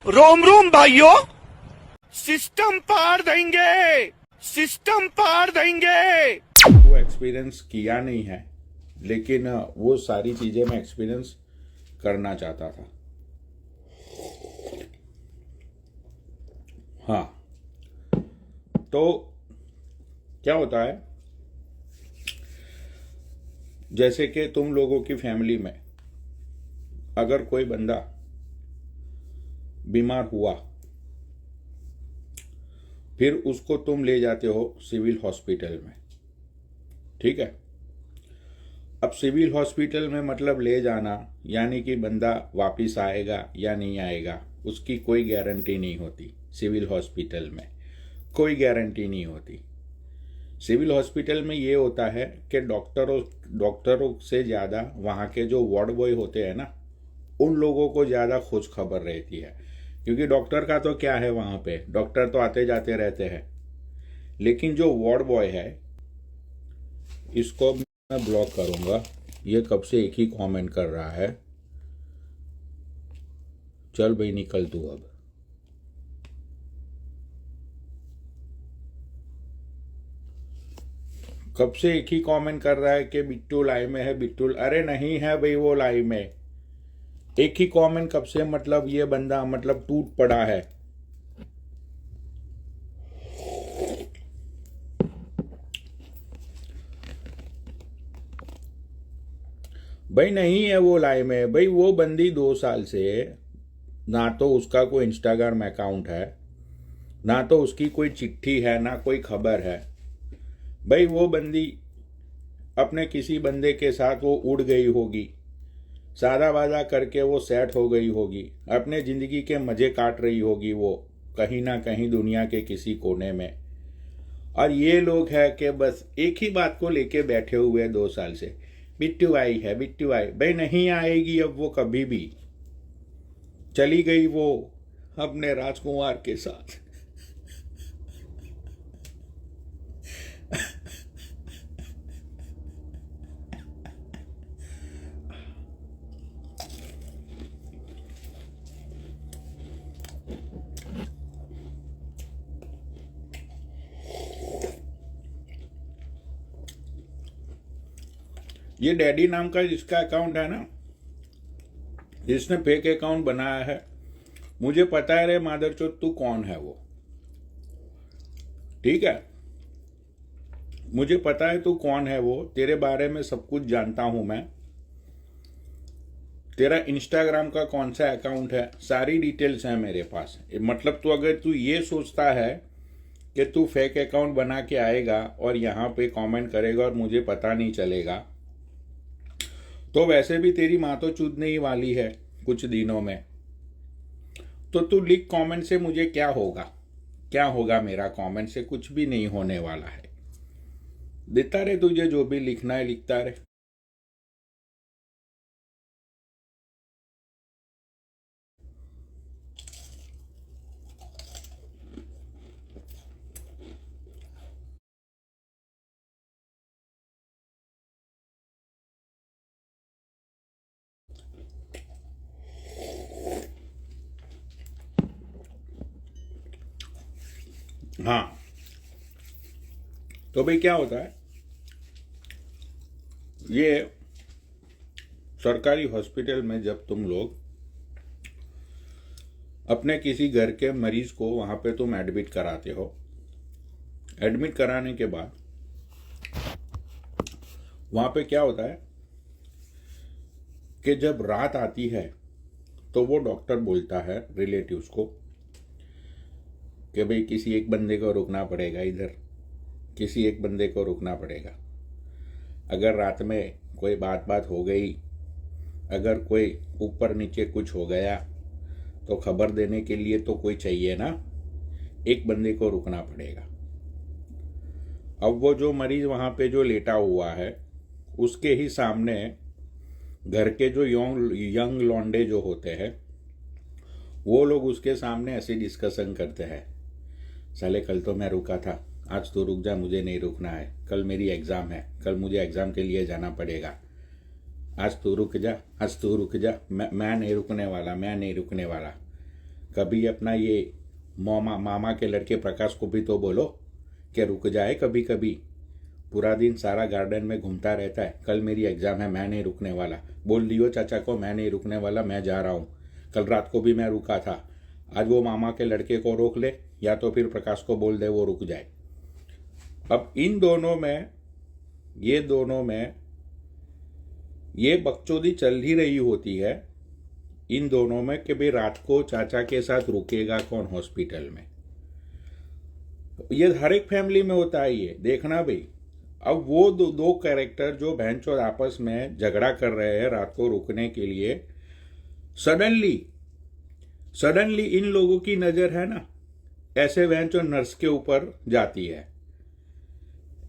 रोम रोम भाइयों, सिस्टम पार देंगे, सिस्टम पार देंगे। वो एक्सपीरियंस किया नहीं है, लेकिन वो सारी चीजें मैं एक्सपीरियंस करना चाहता था। हाँ, तो क्या होता है, जैसे कि तुम लोगों की फैमिली में अगर कोई बंदा बीमार हुआ, फिर उसको तुम ले जाते हो सिविल हॉस्पिटल में, ठीक है। अब सिविल हॉस्पिटल में मतलब ले जाना यानी कि बंदा वापिस आएगा या नहीं आएगा उसकी कोई गारंटी नहीं होती। सिविल हॉस्पिटल में कोई गारंटी नहीं होती। सिविल हॉस्पिटल में ये होता है कि डॉक्टरों से ज़्यादा वहाँ के जो वार्ड बॉय होते हैं ना, उन लोगों को ज़्यादा खोज खबर रहती है। क्योंकि डॉक्टर का तो क्या है, वहाँ पे डॉक्टर तो आते जाते रहते हैं, लेकिन जो वार्ड बॉय है इसको मैं ब्लॉक करूँगा। ये कब से एक ही कमेंट कर रहा है। चल भाई निकल तू अब। कब से एक ही कमेंट कर रहा है कि बिट्टू लाइव में है, बिट्टू। अरे नहीं है भाई वो लाइव में। एक ही कमेंट कब से, मतलब ये बंदा मतलब टूट पड़ा है। भाई नहीं है वो लाइव में। भाई वो बंदी 2 साल से ना तो उसका कोई इंस्टाग्राम अकाउंट है, ना तो उसकी कोई चिट्ठी है, ना कोई खबर है। भाई वो बंदी अपने किसी बंदे के साथ वो उड़ गई होगी, सादा वादा करके वो सेट हो गई होगी, अपने ज़िंदगी के मज़े काट रही होगी वो कहीं ना कहीं दुनिया के किसी कोने में। और ये लोग हैं कि बस एक ही बात को लेके बैठे हुए 2 साल से, बिट्टू आई है, बिट्टू आई। भाई नहीं आएगी अब वो कभी भी। चली गई वो अपने राजकुमार के साथ। ये डैडी नाम का जिसका अकाउंट है ना, जिसने फेक अकाउंट बनाया है, मुझे पता है रे मादरचोद तू कौन है वो, ठीक है। मुझे पता है तू कौन है वो, तेरे बारे में सब कुछ जानता हूं मैं। तेरा इंस्टाग्राम का कौन सा अकाउंट है, सारी डिटेल्स है मेरे पास। मतलब तू अगर तू ये सोचता है कि तू फेक अकाउंट बना के आएगा और यहाँ पे कमेंट करेगा और मुझे पता नहीं चलेगा, तो वैसे भी तेरी माँ तो चूदने ही वाली है कुछ दिनों में। तो तू लिख कमेंट से मुझे क्या होगा, क्या होगा मेरा कमेंट से, कुछ भी नहीं होने वाला है। देता रहे तुझे जो भी लिखना है, लिखता रहे। हाँ, तो भाई क्या होता है, ये सरकारी हॉस्पिटल में जब तुम लोग अपने किसी घर के मरीज को वहां पे तुम एडमिट कराते हो, एडमिट कराने के बाद वहां पे क्या होता है कि जब रात आती है तो वो डॉक्टर बोलता है रिलेटिव्स को कि भाई किसी एक बंदे को रुकना पड़ेगा, इधर किसी एक बंदे को रुकना पड़ेगा। अगर रात में कोई बात हो गई, अगर कोई ऊपर नीचे कुछ हो गया, तो खबर देने के लिए तो कोई चाहिए ना, एक बंदे को रुकना पड़ेगा। अब वो जो मरीज वहाँ पे जो लेटा हुआ है, उसके ही सामने घर के जो यंग लौंडे जो होते हैं, वो लोग उसके सामने ऐसे डिस्कशन करते हैं, साले कल तो मैं रुका था, आज तो रुक जा, मुझे नहीं रुकना है, कल मेरी एग्ज़ाम है, कल मुझे एग्ज़ाम के लिए जाना पड़ेगा, आज तो रुक जा, आज तो रुक जा, मैं नहीं रुकने वाला, मैं नहीं रुकने वाला। कभी अपना ये मामा के लड़के प्रकाश को भी तो बोलो कि रुक जाए कभी कभी। पूरा दिन सारा गार्डन में घूमता रहता है। कल मेरी एग्जाम है, मैं नहीं रुकने वाला। बोल दियो चाचा को मैं नहीं रुकने वाला, मैं जा रहा हूँ। कल रात को भी मैं रुका था, आज वो मामा के लड़के को रोक ले या तो फिर प्रकाश को बोल दे वो रुक जाए। अब इन दोनों में ये बकचोदी चल ही रही होती है इन दोनों में कि भाई रात को चाचा के साथ रुकेगा कौन हॉस्पिटल में। ये हर एक फैमिली में होता है, ये देखना भाई। अब वो दो कैरेक्टर जो भैंचोद आपस में झगड़ा कर रहे हैं रात को रुकने के लिए, सडनली इन लोगों की नजर है ना ऐसे भैंचोद नर्स के ऊपर जाती है।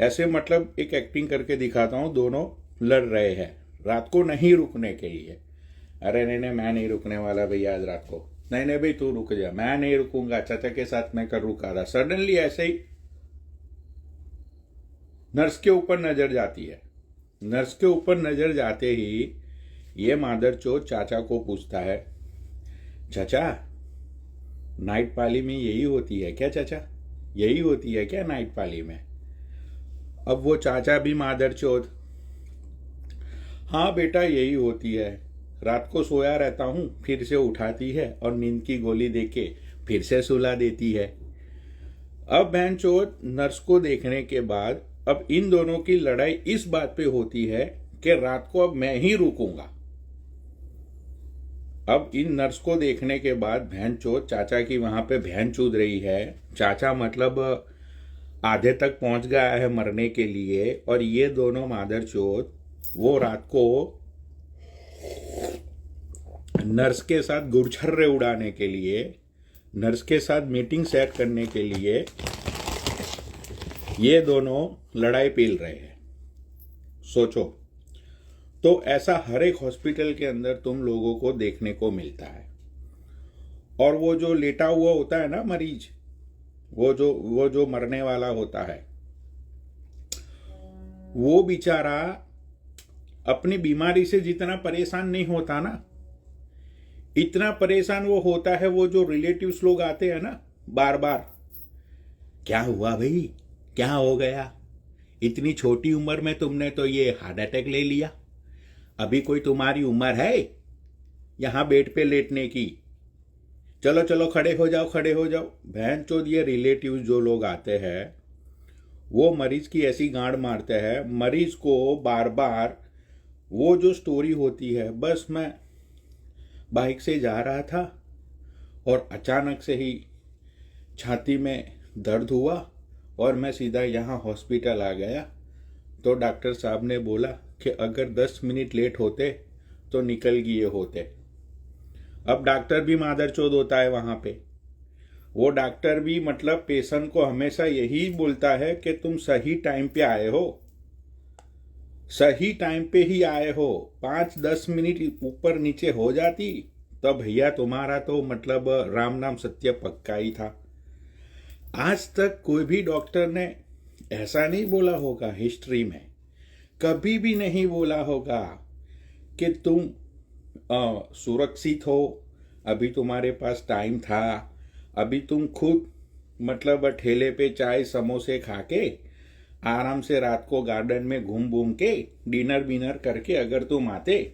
ऐसे मतलब एक एक्टिंग करके दिखाता हूं, दोनों लड़ रहे हैं रात को नहीं रुकने के लिए। अरे नहीं मैं नहीं रुकने वाला भैया आज रात को। नहीं भाई तू रुक जा, मैं नहीं रुकूंगा, चाचा के साथ मैं कर रुका था। सडनली ऐसे ही नर्स के ऊपर नजर जाती है। नर्स के ऊपर नजर जाते ही ये मादरचोद चाचा को पूछता है, चाचा नाइट पाली में यही होती है क्या? चाचा यही होती है क्या नाइट पाली में? अब वो चाचा भी मादरचोद, हाँ बेटा यही होती है, रात को सोया रहता हूं, फिर से उठाती है और नींद की गोली देके फिर से सुला देती है। अब बहनचोद नर्स को देखने के बाद अब इन दोनों की लड़ाई इस बात पे होती है कि रात को अब मैं ही रुकूंगा। अब इन नर्स को देखने के बाद बहनचोद चाचा की वहां पे बहन चूद रही है। चाचा मतलब आधे तक पहुंच गया है मरने के लिए, और ये दोनों मादरचोद वो रात को नर्स के साथ गुरछर्रे उड़ाने के लिए, नर्स के साथ मीटिंग सेट करने के लिए ये दोनों लड़ाई पेल रहे हैं। सोचो तो ऐसा हर एक हॉस्पिटल के अंदर तुम लोगों को देखने को मिलता है। और वो जो लेटा हुआ होता है ना मरीज, वो जो मरने वाला होता है, वो बेचारा अपनी बीमारी से जितना परेशान नहीं होता ना, इतना परेशान वो होता है वो जो रिलेटिव्स लोग आते हैं ना बार बार, क्या हुआ भाई, क्या हो गया, इतनी छोटी उम्र में तुमने तो ये हार्ट अटैक ले लिया, अभी कोई तुम्हारी उम्र है यहां बेड पे लेटने की, चलो चलो खड़े हो जाओ खड़े हो जाओ। बहन चोद ये रिलेटिव्स जो लोग आते हैं वो मरीज की ऐसी गांड मारते हैं, मरीज को बार बार वो जो स्टोरी होती है, बस मैं बाइक से जा रहा था और अचानक से ही छाती में दर्द हुआ और मैं सीधा यहाँ हॉस्पिटल आ गया, तो डॉक्टर साहब ने बोला कि अगर 10 मिनट लेट होते तो निकल गए होते। अब डॉक्टर भी मादरचोद होता है वहां पे। वो डॉक्टर भी मतलब पेशेंट को हमेशा यही बोलता है कि तुम सही टाइम पे आए हो, सही टाइम पे ही आए हो। 5-10 मिनट ऊपर नीचे हो जाती तो भैया तुम्हारा तो मतलब राम नाम सत्य पक्का ही था। आज तक कोई भी डॉक्टर ने ऐसा नहीं बोला होगा, हिस्ट्री में कभी भी नहीं बोला होगा कि तुम सुरक्षित हो, अभी तुम्हारे पास टाइम था, अभी तुम खुद मतलब ठेले पे चाय समोसे खा के आराम से रात को गार्डन में घूम घूम के डिनर विनर करके अगर तुम आते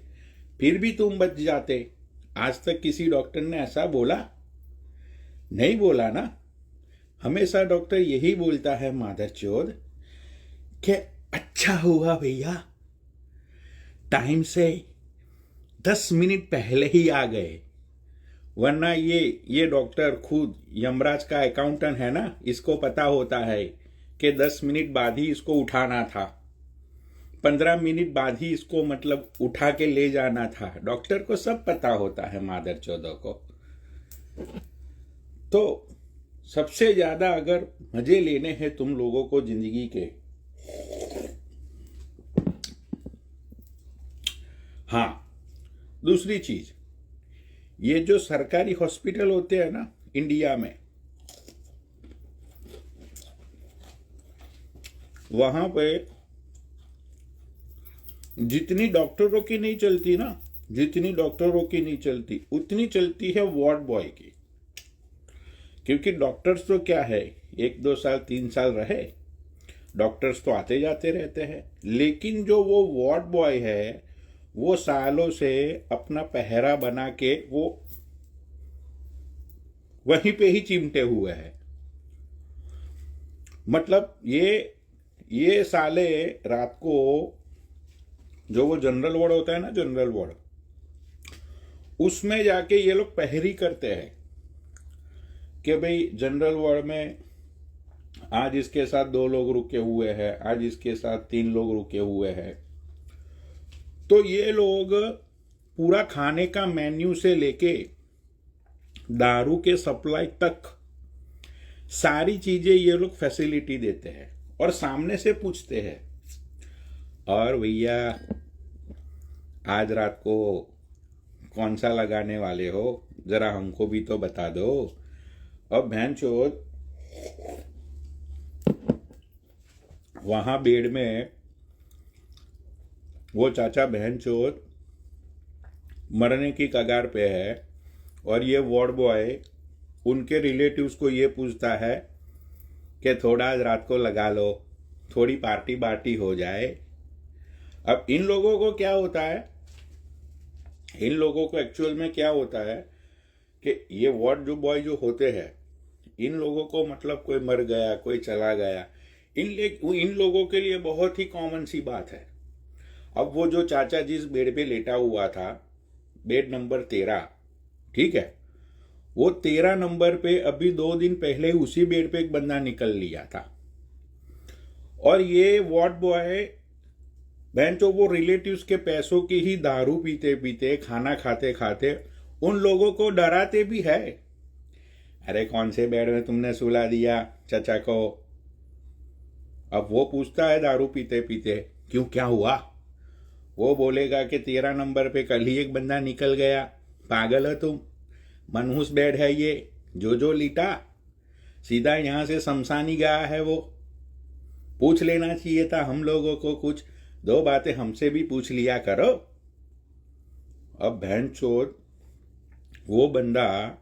फिर भी तुम बच जाते। आज तक किसी डॉक्टर ने ऐसा बोला नहीं, बोला ना। हमेशा डॉक्टर यही बोलता है मादरचोद कि अच्छा हुआ भैया टाइम से 10 मिनट पहले ही आ गए, वरना ये डॉक्टर खुद यमराज का अकाउंटेंट है ना, इसको पता होता है कि 10 मिनट बाद ही इसको उठाना था, 15 मिनट बाद ही इसको मतलब उठा के ले जाना था। डॉक्टर को सब पता होता है मादरचोदों को। तो सबसे ज्यादा अगर मजे लेने हैं तुम लोगों को जिंदगी के, हाँ दूसरी चीज, ये जो सरकारी हॉस्पिटल होते हैं ना इंडिया में, वहां पे जितनी डॉक्टरों की नहीं चलती ना, जितनी डॉक्टरों की नहीं चलती उतनी चलती है वार्ड बॉय की। क्योंकि डॉक्टर्स तो क्या है, 1-2 साल 3 साल रहे, डॉक्टर्स तो आते जाते रहते हैं, लेकिन जो वो वार्ड बॉय है वो सालों से अपना पहरा बना के वो वहीं पे ही चिमटे हुए हैं। मतलब ये साले रात को जो वो जनरल वार्ड होता है ना, जनरल वार्ड, उसमें जाके ये लोग पहरी करते हैं कि भाई जनरल वार्ड में आज इसके साथ 2 लोग रुके हुए हैं, आज इसके साथ 3 लोग रुके हुए हैं। तो ये लोग पूरा खाने का मेन्यू से लेके दारू के सप्लाई तक सारी चीजें ये लोग फैसिलिटी देते हैं और सामने से पूछते हैं, और भैया आज रात को कौन सा लगाने वाले हो, जरा हमको भी तो बता दो। अब भैंचोद वहां बेड में वो चाचा भैंचोद मरने की कगार पे है, और ये वार्ड बॉय उनके रिलेटिव्स को ये पूछता है कि थोड़ा आज रात को लगा लो, थोड़ी पार्टी बार्टी हो जाए। अब इन लोगों को क्या होता है, इन लोगों को एक्चुअल में क्या होता है कि ये वार्ड जो बॉय जो होते हैं, इन लोगों को मतलब कोई मर गया, कोई चला गया, इन लोगों के लिए बहुत ही कॉमन सी बात है। अब वो जो चाचा जिस बेड पे लेटा हुआ था, बेड नंबर 13, ठीक है, वो 13 नंबर पे अभी 2 दिन पहले उसी बेड पे एक बंदा निकल लिया था। और ये वार्ड बॉय बहनचो वो रिलेटिव्स के पैसों की ही दारू पीते पीते, खाना खाते खाते उन लोगों को डराते भी है। अरे कौन से बेड में तुमने सुला दिया चाचा को? अब वो पूछता है दारू पीते पीते, क्यों, क्या हुआ? वो बोलेगा कि 13 नंबर पे कल ही एक बंदा निकल गया। पागल है तुम, मनहूस बेड है ये, जो लीटा सीधा यहां से शमशानी गया है। वो पूछ लेना चाहिए था हम लोगों को, कुछ 2 बातें हमसे भी पूछ लिया करो। अब भैंचोद वो बंदा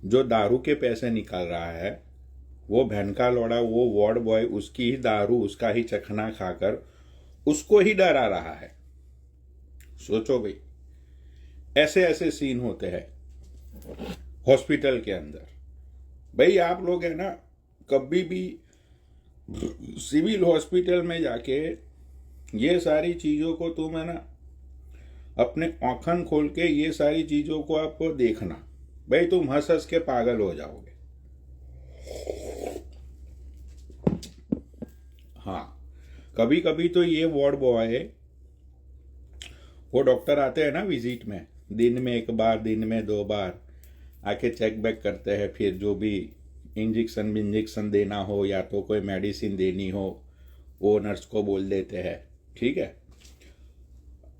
जो दारू के पैसे निकाल रहा है, वो बहन का लौड़ा, वो वार्ड बॉय उसकी ही दारू, उसका ही चखना खाकर उसको ही डरा रहा है। सोचो भाई, ऐसे ऐसे सीन होते हैं हॉस्पिटल के अंदर। भाई आप लोग है ना, कभी भी सिविल हॉस्पिटल में जाके ये सारी चीजों को तुम है ना अपने आंखन खोल के ये सारी चीजों को आप देखना, भाई तुम हंस हंस के पागल हो जाओगे। हाँ, कभी कभी तो ये वार्ड बॉय, वो डॉक्टर आते हैं ना विजिट में, दिन में 1 बार, दिन में 2 बार आके चेक बैक करते हैं, फिर जो भी इंजेक्शन देना हो या तो कोई मेडिसिन देनी हो वो नर्स को बोल देते हैं, ठीक है।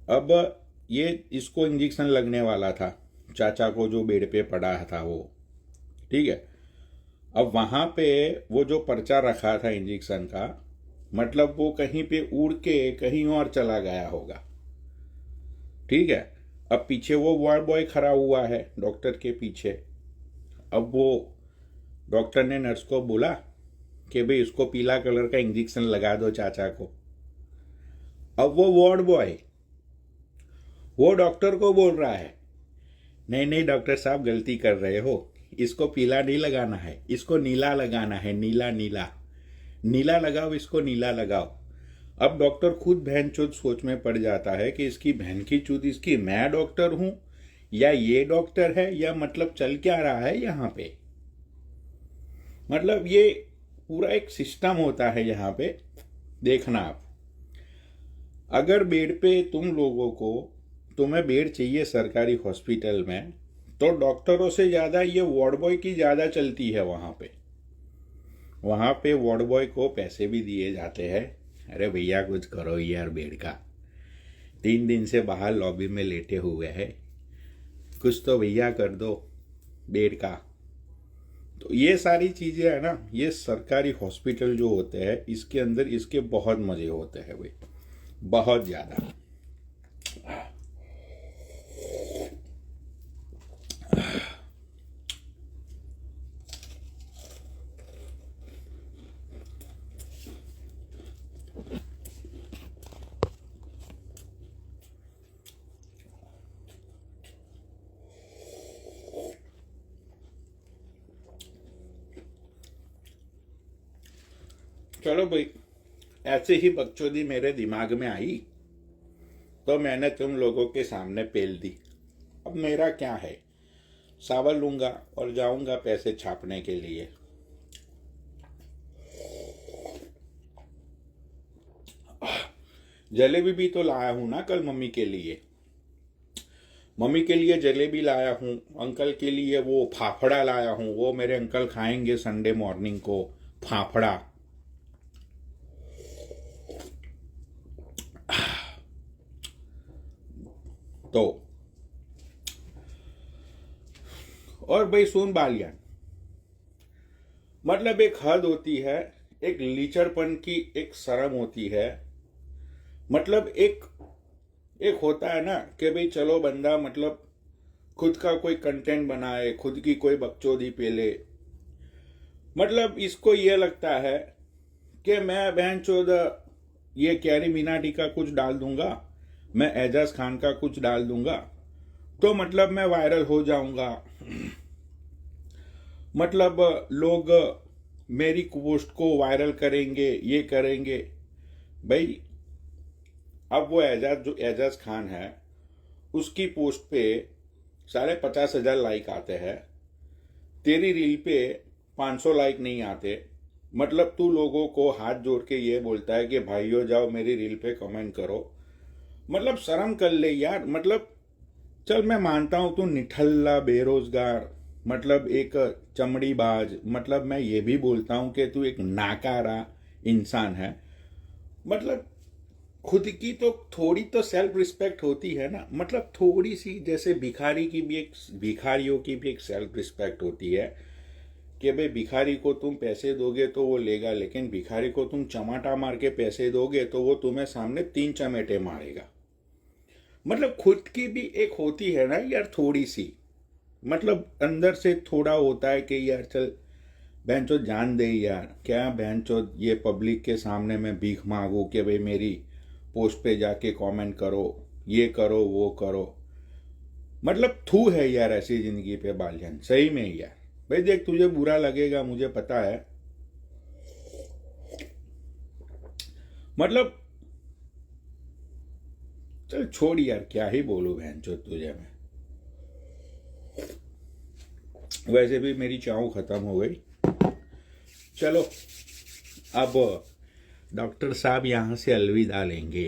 अब ये इसको इंजेक्शन लगने वाला था, चाचा को जो बेड पे पड़ा था वो, ठीक है। अब वहां पे वो जो पर्चा रखा था इंजेक्शन का, मतलब वो कहीं पे उड़ के कहीं और चला गया होगा, ठीक है। अब पीछे वो वार्ड बॉय खड़ा हुआ है डॉक्टर के पीछे। अब वो डॉक्टर ने नर्स को बोला कि भाई उसको पीला कलर का इंजेक्शन लगा दो चाचा को। अब वो वार्ड बॉय वो डॉक्टर को बोल रहा है, नहीं नहीं डॉक्टर साहब गलती कर रहे हो, इसको पीला नहीं लगाना है, इसको नीला लगाना है, नीला नीला नीला लगाओ, इसको नीला लगाओ। अब डॉक्टर खुद बहन चोद सोच में पड़ जाता है कि इसकी बहन की चूत, इसकी मैं डॉक्टर हूं या ये डॉक्टर है, या मतलब चल क्या रहा है यहाँ पे। मतलब ये पूरा एक सिस्टम होता है यहाँ पे, देखना आप। अगर बेड पे तुम्हें बेड चाहिए सरकारी हॉस्पिटल में, तो डॉक्टरों से ज्यादा ये वार्ड बॉय की ज्यादा चलती है वहां पे वार्ड बॉय को पैसे भी दिए जाते हैं। अरे भैया कुछ करो यार, बेड का 3 दिन से बाहर लॉबी में लेटे हुए हैं, कुछ तो भैया कर दो बेड का। तो ये सारी चीजें है ना, ये सरकारी हॉस्पिटल जो होते हैं इसके अंदर इसके बहुत मजे होते हैं भाई, बहुत ज्यादा। चलो भाई, ऐसे ही बकचोदी मेरे दिमाग में आई तो मैंने तुम लोगों के सामने पेल दी। अब मेरा क्या है, सावल लूंगा और जाऊंगा पैसे छापने के लिए। जलेबी भी तो लाया हूं ना कल मम्मी के लिए। मम्मी के लिए जलेबी लाया हूं, अंकल के लिए वो फाफड़ा लाया हूं, वो मेरे अंकल खाएंगे संडे मॉर्निंग को फाफड़ा। तो और भाई सुन बालियान, मतलब एक हद होती है, एक लीचड़पन की एक शर्म होती है। मतलब एक होता है ना कि भाई चलो बंदा मतलब खुद का कोई कंटेंट बनाए, खुद की कोई बकचोदी पेले। मतलब इसको ये लगता है कि मैं बहनचोद ये कैरी मिनाटी का कुछ डाल दूंगा, मैं एजाज खान का कुछ डाल दूंगा तो मतलब मैं वायरल हो जाऊंगा, मतलब लोग मेरी पोस्ट को वायरल करेंगे, ये करेंगे। भाई अब वो जो एजाज खान है उसकी पोस्ट पे 50,500 लाइक आते हैं, तेरी रील पे 500 लाइक नहीं आते। मतलब तू लोगों को हाथ जोड़ के ये बोलता है कि भाइयों जाओ मेरी रील पे कमेंट करो। मतलब शर्म कर ले यार। मतलब चल मैं मानता हूं तू निठल्ला बेरोजगार, मतलब एक चमड़ी बाज, मतलब मैं ये भी बोलता हूं कि तू एक नाकारा इंसान है। मतलब खुद की तो थोड़ी तो सेल्फ रिस्पेक्ट होती है ना, मतलब थोड़ी सी, जैसे भिखारियों की भी एक सेल्फ रिस्पेक्ट होती है कि भाई भिखारी को तुम पैसे दोगे तो वो लेगा, लेकिन भिखारी को तुम चमाटा मार के पैसे दोगे तो वो तुम्हें सामने 3 चमेटे मारेगा। मतलब खुद की भी एक होती है ना यार थोड़ी सी, मतलब अंदर से थोड़ा होता है कि यार चल बहनचोद जान दे यार, क्या बहनचोद ये पब्लिक के सामने मैं भीख मांगू कि भाई मेरी पोस्ट पे जाके कमेंट करो, ये करो वो करो। मतलब थू है यार ऐसी जिंदगी पे बालियान, सही में यार। भाई देख तुझे बुरा लगेगा मुझे पता है, मतलब चल छोड़ यार, क्या ही बोलूं बहनचोद तुझे मैं। वैसे भी मेरी चाव खत्म हो गई। चलो अब डॉक्टर साहब यहाँ से अलविदा लेंगे।